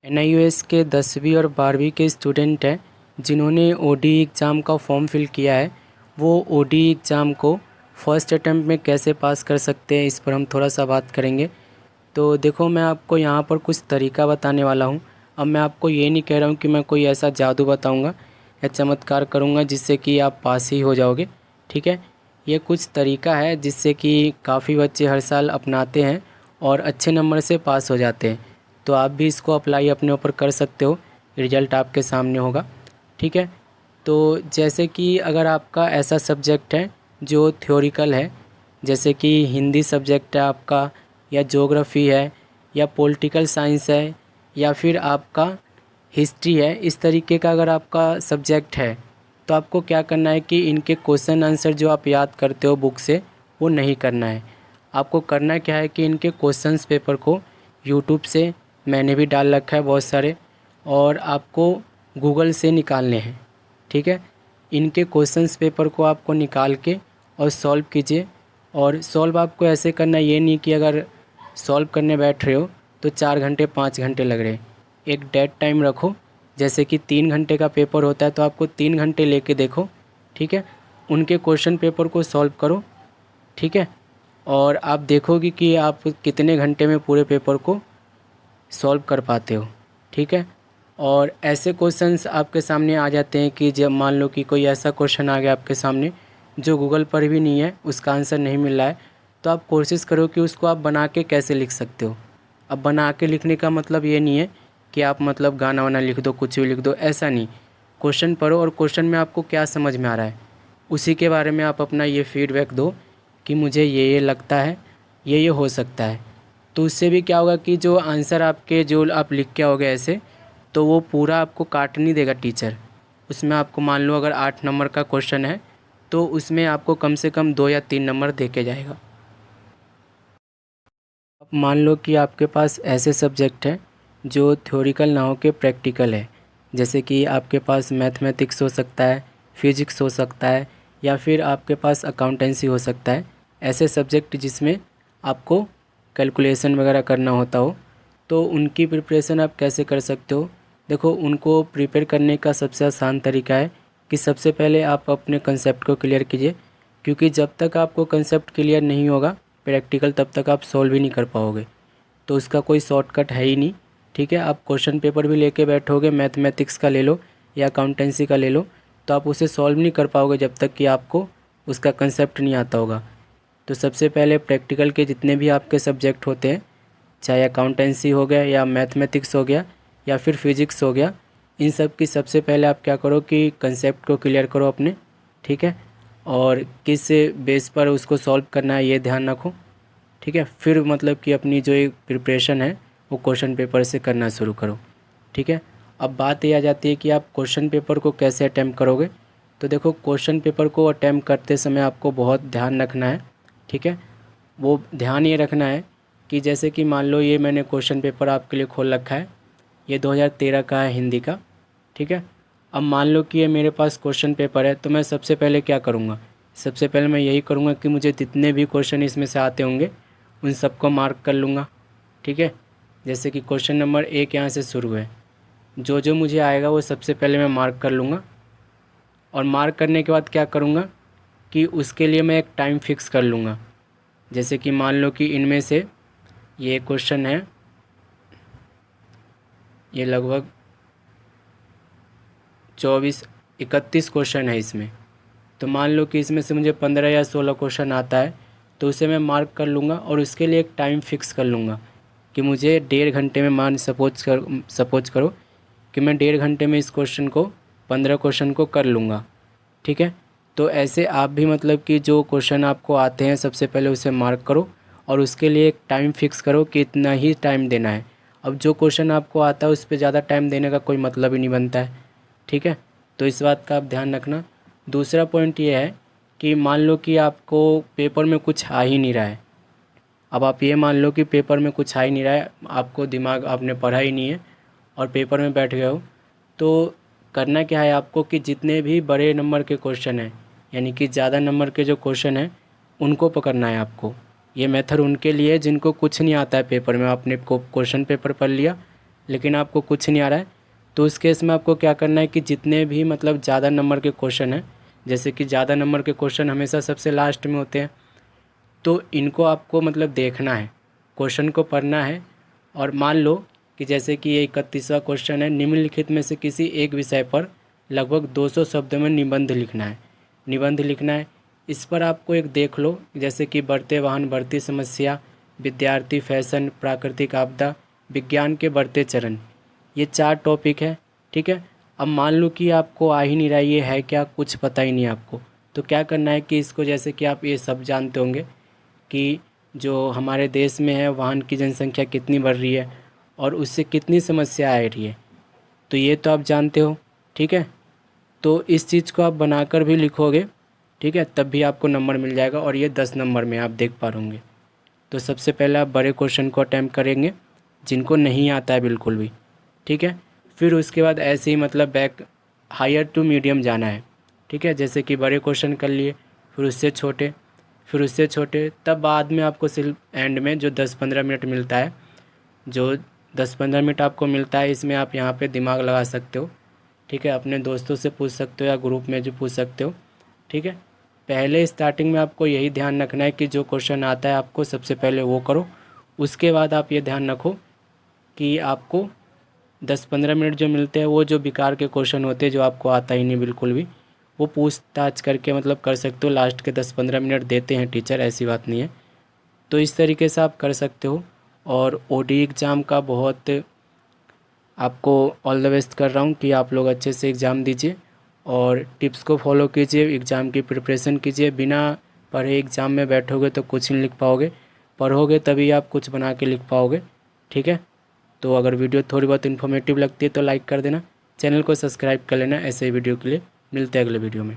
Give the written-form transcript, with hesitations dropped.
NIOS के 10वीं और 12वीं के स्टूडेंट हैं जिन्होंने ODE एग्ज़ाम का फॉर्म फिल किया है, वो ODE एग्ज़ाम को फर्स्ट अटैम्प्ट में कैसे पास कर सकते हैं, इस पर हम थोड़ा सा बात करेंगे। तो देखो, मैं आपको यहाँ पर कुछ तरीका बताने वाला हूँ। अब मैं आपको ये नहीं कह रहा हूँ कि मैं कोई ऐसा जादू बताऊँगा या चमत्कार करूँगा जिससे कि आप पास ही हो जाओगे, ठीक है। ये कुछ तरीका है जिससे कि काफ़ी बच्चे हर साल अपनाते हैं और अच्छे नंबर से पास हो जाते हैं। तो आप भी इसको अप्लाई अपने ऊपर कर सकते हो, रिजल्ट आपके सामने होगा, ठीक है। तो जैसे कि अगर आपका ऐसा सब्जेक्ट है जो थ्योरिकल है, जैसे कि हिंदी सब्जेक्ट है आपका, या ज्योग्राफी है, या पॉलिटिकल साइंस है, या फिर आपका हिस्ट्री है, इस तरीके का अगर आपका सब्जेक्ट है, तो आपको क्या करना है कि इनके क्वेश्चन आंसर जो आप याद करते हो बुक से, वो नहीं करना है। आपको करना क्या है कि इनके क्वेश्चंस पेपर को यूट्यूब से, मैंने भी डाल रखा है बहुत सारे, और आपको गूगल से निकालने हैं, ठीक है। इनके क्वेश्चंस पेपर को आपको निकाल के और सॉल्व कीजिए। और सॉल्व आपको ऐसे करना है, ये नहीं कि अगर सॉल्व करने बैठ रहे हो तो 4 घंटे 5 घंटे लग रहे। एक डेड टाइम रखो, जैसे कि 3 घंटे का पेपर होता है तो आपको 3 घंटे लेके देखो, ठीक है। उनके क्वेश्चन पेपर को सॉल्व करो, ठीक है। और आप देखोगे कि आप कितने घंटे में पूरे पेपर को सॉल्व कर पाते हो, ठीक है। और ऐसे क्वेश्चंस आपके सामने आ जाते हैं कि जब मान लो कि कोई ऐसा क्वेश्चन आ गया आपके सामने जो गूगल पर भी नहीं है, उसका आंसर नहीं मिल रहा है, तो आप कोशिश करो कि उसको आप बना के कैसे लिख सकते हो। अब बना के लिखने का मतलब ये नहीं है कि आप मतलब गाना वाना लिख दो, कुछ भी लिख दो, ऐसा नहीं। क्वेश्चन पढ़ो और क्वेश्चन में आपको क्या समझ में आ रहा है उसी के बारे में आप अपना ये फीडबैक दो कि मुझे ये लगता है, ये हो सकता है। तो उससे भी क्या होगा कि जो आंसर आपके जो आप लिख के आओगे ऐसे, तो वो पूरा आपको काट नहीं देगा टीचर। उसमें आपको मान लो अगर 8 नंबर का क्वेश्चन है तो उसमें आपको कम से कम 2 या 3 नंबर दे के जाएगा। अब मान लो कि आपके पास ऐसे सब्जेक्ट हैं जो थ्योरिकल ना हो के प्रैक्टिकल है, जैसे कि आपके पास मैथमेटिक्स हो सकता है, फिजिक्स हो सकता है, या फिर आपके पास अकाउंटेंसी हो सकता है। ऐसे सब्जेक्ट जिसमें आपको कैलकुलेशन वगैरह करना होता हो, तो उनकी प्रिपरेशन आप कैसे कर सकते हो। देखो, उनको प्रिपेयर करने का सबसे आसान तरीका है कि सबसे पहले आप अपने कंसेप्ट को क्लियर कीजिए, क्योंकि जब तक आपको कंसेप्ट क्लियर नहीं होगा प्रैक्टिकल, तब तक आप सॉल्व ही नहीं कर पाओगे। तो उसका कोई शॉर्टकट है ही नहीं, ठीक है। आप क्वेश्चन पेपर भी लेके बैठोगे, मैथमेटिक्स का ले लो या अकाउंटेंसी का ले लो, तो आप उसे सॉल्व नहीं कर पाओगे जब तक कि आपको उसका कंसेप्ट नहीं आता होगा। तो सबसे पहले प्रैक्टिकल के जितने भी आपके सब्जेक्ट होते हैं, चाहे अकाउंटेंसी हो गया या मैथमेटिक्स हो गया या फिर फिजिक्स हो गया, इन सब की सबसे पहले आप क्या करो कि कंसेप्ट को क्लियर करो अपने, ठीक है। और किस बेस पर उसको सॉल्व करना है ये ध्यान रखो, ठीक है। फिर मतलब कि अपनी जो एक प्रिपरेशन है वो क्वेश्चन पेपर से करना शुरू करो, ठीक है। अब बात ये आ जाती है कि आप क्वेश्चन पेपर को कैसे अटैम्प्ट करोगे। तो देखो, क्वेश्चन पेपर को अटैम्प्ट करते समय आपको बहुत ध्यान रखना है, ठीक है। वो ध्यान ये रखना है कि जैसे कि मान लो ये मैंने क्वेश्चन पेपर आपके लिए खोल रखा है, ये 2013 का है हिंदी का, ठीक है। अब मान लो कि ये मेरे पास क्वेश्चन पेपर है, तो मैं सबसे पहले क्या करूँगा, सबसे पहले मैं यही करूँगा कि मुझे जितने भी क्वेश्चन इसमें से आते होंगे उन सबको मार्क कर लूँगा, ठीक है। जैसे कि क्वेश्चन नंबर 1 यहाँ से शुरू है, जो जो मुझे आएगा वो सबसे पहले मैं मार्क कर लूँगा। और मार्क करने के बाद क्या करूँगा कि उसके लिए मैं एक टाइम फिक्स कर लूँगा। जैसे कि मान लो कि इनमें से ये क्वेश्चन है, ये लगभग 24-31 क्वेश्चन है इसमें। तो मान लो कि इसमें से मुझे 15 या 16 क्वेश्चन आता है, तो उसे मैं मार्क कर लूँगा और उसके लिए एक टाइम फिक्स कर लूँगा कि मुझे 1.5 घंटे में, मान सपोज करो कि मैं 1.5 घंटे में इस क्वेश्चन को 15 क्वेश्चन को कर लूँगा, ठीक है। तो ऐसे आप भी मतलब कि जो क्वेश्चन आपको आते हैं सबसे पहले उसे मार्क करो और उसके लिए एक टाइम फिक्स करो कि इतना ही टाइम देना है। अब जो क्वेश्चन आपको आता है उस पर ज़्यादा टाइम देने का कोई मतलब ही नहीं बनता है, ठीक है। तो इस बात का आप ध्यान रखना। दूसरा पॉइंट ये है कि मान लो कि आपको पेपर में कुछ आ ही नहीं रहा है। अब आप ये मान लो कि पेपर में कुछ आ ही नहीं रहा है, आपको दिमाग, आपने पढ़ा ही नहीं है और पेपर में बैठ गए हो, तो करना क्या है आपको कि जितने भी बड़े नंबर के क्वेश्चन हैं, यानी कि ज़्यादा नंबर के जो क्वेश्चन हैं, उनको पकड़ना है आपको। ये मेथड उनके लिए जिनको कुछ नहीं आता है पेपर में। आपने को क्वेश्चन पेपर पढ़ लिया, लेकिन आपको कुछ नहीं आ रहा है, तो उस केस में आपको क्या करना है कि जितने भी मतलब ज़्यादा नंबर के क्वेश्चन हैं, जैसे कि ज़्यादा नंबर के क्वेश्चन हमेशा सबसे लास्ट में होते हैं, तो इनको आपको मतलब देखना है, क्वेश्चन को पढ़ना है। और मान लो कि जैसे कि ये 31वां क्वेश्चन है, निम्नलिखित में से किसी एक विषय पर लगभग 200 शब्दों में निबंध लिखना है। निबंध लिखना है, इस पर आपको एक देख लो, जैसे कि बढ़ते वाहन, बढ़ती समस्या, विद्यार्थी, फैशन, प्राकृतिक आपदा, विज्ञान के बढ़ते चरण, ये 4 टॉपिक है। ठीक है। अब मान लो कि आपको आ ही नहीं रहा ये है क्या, कुछ पता ही नहीं आपको, तो क्या करना है कि इसको, जैसे कि आप ये सब जानते होंगे कि जो हमारे देश में है वाहन की जनसंख्या कितनी बढ़ रही है और उससे कितनी समस्या आ रही है, तो ये तो आप जानते हो। ठीक है। तो इस चीज़ को आप बनाकर भी लिखोगे, ठीक है, तब भी आपको नंबर मिल जाएगा, और ये 10 नंबर में आप देख पा रहोगे। तो सबसे पहले आप बड़े क्वेश्चन को अटैम्प्ट करेंगे जिनको नहीं आता है बिल्कुल भी। ठीक है। फिर उसके बाद ऐसे ही मतलब बैक हायर टू मीडियम जाना है। ठीक है। जैसे कि बड़े क्वेश्चन कर लिए, फिर उससे छोटे, फिर उससे छोटे, तब बाद में आपको सिर्फ एंड में जो 10-15 मिनट मिलता है, जो 10-15 मिनट आपको मिलता है, इसमें आप यहाँ पे दिमाग लगा सकते हो। ठीक है। अपने दोस्तों से पूछ सकते हो या ग्रुप में जो पूछ सकते हो। ठीक है। पहले स्टार्टिंग में आपको यही ध्यान रखना है कि जो क्वेश्चन आता है आपको सबसे पहले वो करो। उसके बाद आप ये ध्यान रखो कि आपको 10-15 मिनट जो मिलते हैं वो जो बेकार के क्वेश्चन होते हैं जो आपको आता ही नहीं बिल्कुल भी, वो पूछताछ करके मतलब कर सकते हो। लास्ट के 10-15 मिनट देते हैं टीचर, ऐसी बात नहीं है। तो इस तरीके से आप कर सकते हो। और ओडी एग्ज़ाम का बहुत आपको ऑल द बेस्ट कर रहा हूँ कि आप लोग अच्छे से एग्ज़ाम दीजिए और टिप्स को फॉलो कीजिए, एग्ज़ाम की प्रिपरेशन कीजिए। बिना पढ़े एग्ज़ाम में बैठोगे तो कुछ नहीं लिख पाओगे, पढ़ोगे तभी आप कुछ बना के लिख पाओगे। ठीक है। तो अगर वीडियो थोड़ी बहुत इन्फॉर्मेटिव लगती है तो लाइक कर देना, चैनल को सब्सक्राइब कर लेना ऐसे ही वीडियो के लिए। मिलते हैं अगले वीडियो में।